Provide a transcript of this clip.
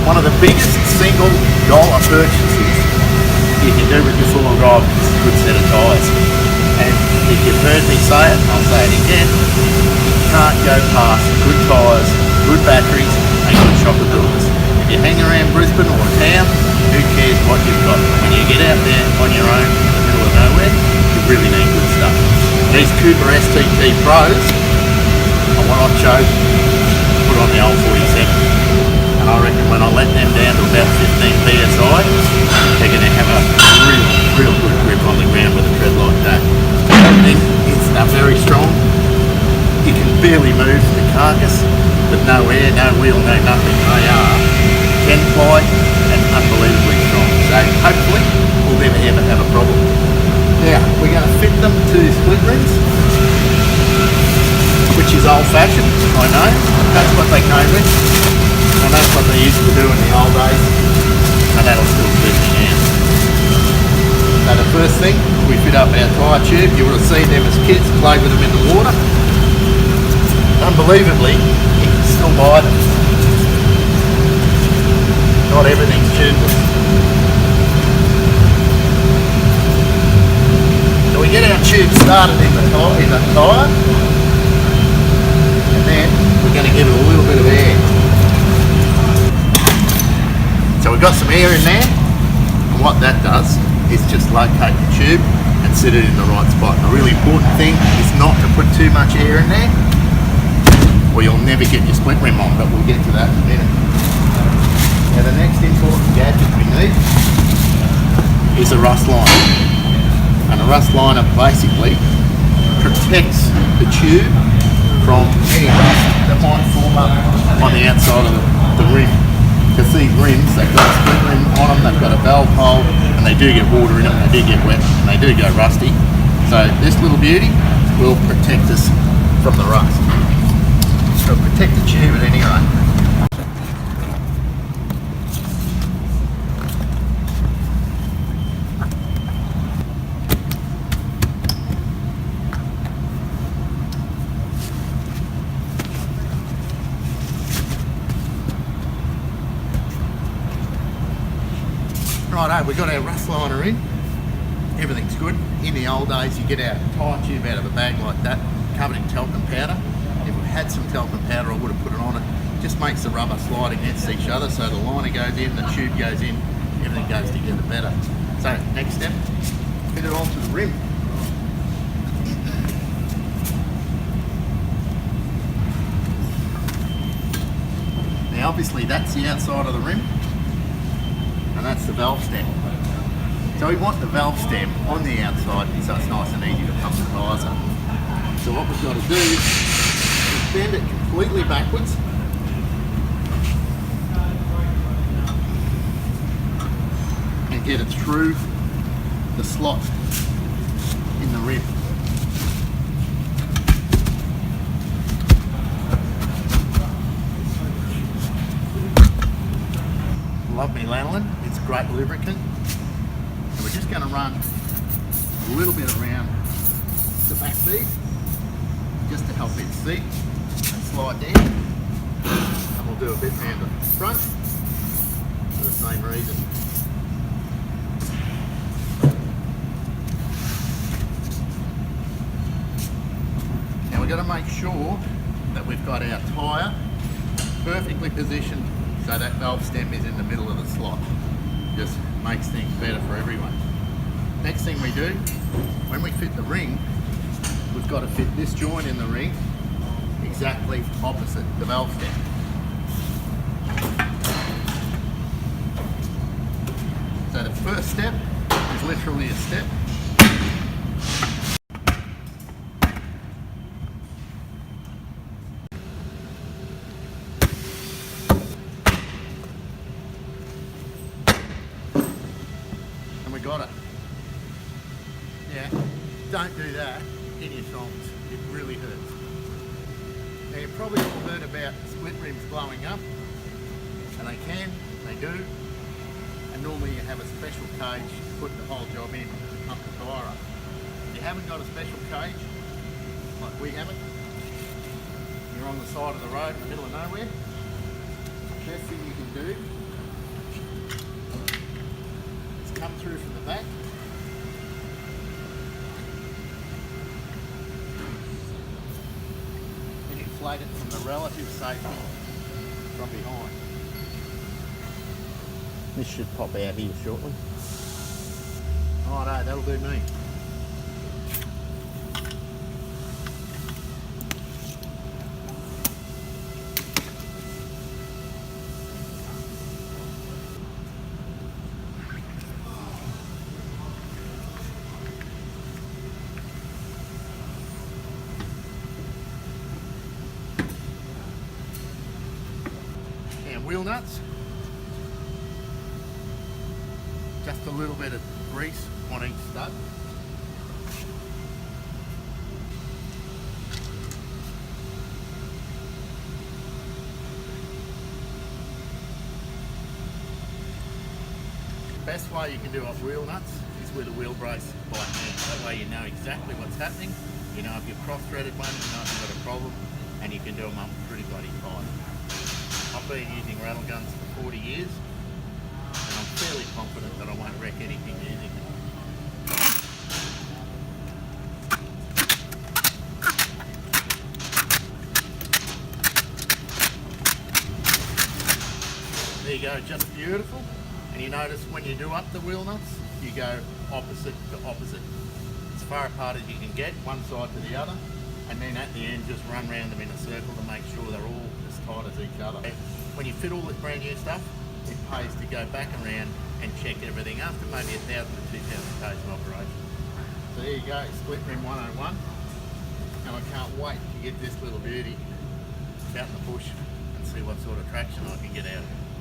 One of the biggest single dollar purchases you can do with your four-wheel drive is a good set of tyres. And if you've heard me say it, I'll say it again, you can't go past good tyres, good batteries and good shock absorbers. If you hang around Brisbane or a town, who cares what you've got? When you get out there on your own in the middle of nowhere, you really need good stuff. These Cooper STT Pros are what I chose to put on the old 47. And I reckon when I let them down to about 15 PSI, they're going to have a real good grip on the ground with a tread like that. Everything is very strong. You can barely move the carcass, but no air, no wheel, no nothing. They are 10-ply and unbelievably strong. So hopefully we'll never ever have a problem. Now we're going to fit them to split rims, which is old-fashioned, I know. That's what they came with. And that's what they used to do in the old days, and that'll still suit me now. So the first thing, we fit up our tyre tube. You would have seen them as kids, play with them in the water. Unbelievably, you can still buy them. Not everything's tubeless. So we get our tube started in the tyre, and then we're going to give it a little bit of air. So we've got some air in there, and what that does is just locate the tube and sit it in the right spot. And the really important thing is not to put too much air in there, or you'll never get your split rim on, but we'll get to that in a minute. Now the next important gadget we need is a rust liner. And a rust liner basically protects the tube from any rust that might form up on the outside of the rim. Because these rims, they've got a split rim on them, they've got a valve hole, and they do get water in them, they do get wet, and they do go rusty. So this little beauty will protect us from the rust. It'll protect the tube at any rate. Righto, we've got our rust liner in, everything's good. In the old days you get our tyre tube out of a bag like that, covered in talcum powder. If we had some talcum powder I would have put it on it. Just makes the rubber slide against each other, so the liner goes in, the tube goes in, everything goes together better. So next step, fit it onto the rim. Now obviously that's the outside of the rim, and that's the valve stem. So we want the valve stem on the outside so it's nice and easy to pump the tyres up. So what we've got to do is bend it completely backwards. And get it through the slot in the rim. Love me lanolin, it's a great lubricant. And we're just going to run a little bit around the back bead just to help it seat and slide down. And we'll do a bit around the front for the same reason. Now we've got to make sure that we've got our tyre perfectly positioned so that valve stem is in the middle of the slot. Just makes things better for everyone. Next thing we do, when we fit the ring, we've got to fit this joint in the ring exactly opposite the valve stem. So the first step is literally a step. Got it. Yeah, don't do that in your shocks. It really hurts. Now you've probably all heard about split rims blowing up, and they do, and normally you have a special cage to put the whole job in to pump the tyre up. If you haven't got a special cage, like we haven't, you're on the side of the road in the middle of nowhere, the best thing you can do back. And inflate it from the relative safety from behind. This should pop out here shortly. Righto, that'll do me. And wheel nuts. Just a little bit of grease on each stud. The best way you can do off wheel nuts is with a wheel brace by hand. That way you know exactly what's happening. You know if you've cross-threaded one, you know if you've got a problem, and you can do them up pretty bloody tight. I've been using rattle guns for 40 years, and I'm fairly confident that I won't wreck anything using them. There you go, just beautiful. And you notice when you do up the wheel nuts, you go opposite to opposite. As far apart as you can get, one side to the other, and then at the end just run around them in a circle to make sure they're all as tight as each other. When you fit all this brand new stuff, it pays to go back around and check everything after maybe 1,000 to 2,000 k's of operation. So there you go, split rim 101, and I can't wait to get this little beauty out in the bush and see what sort of traction I can get out of it.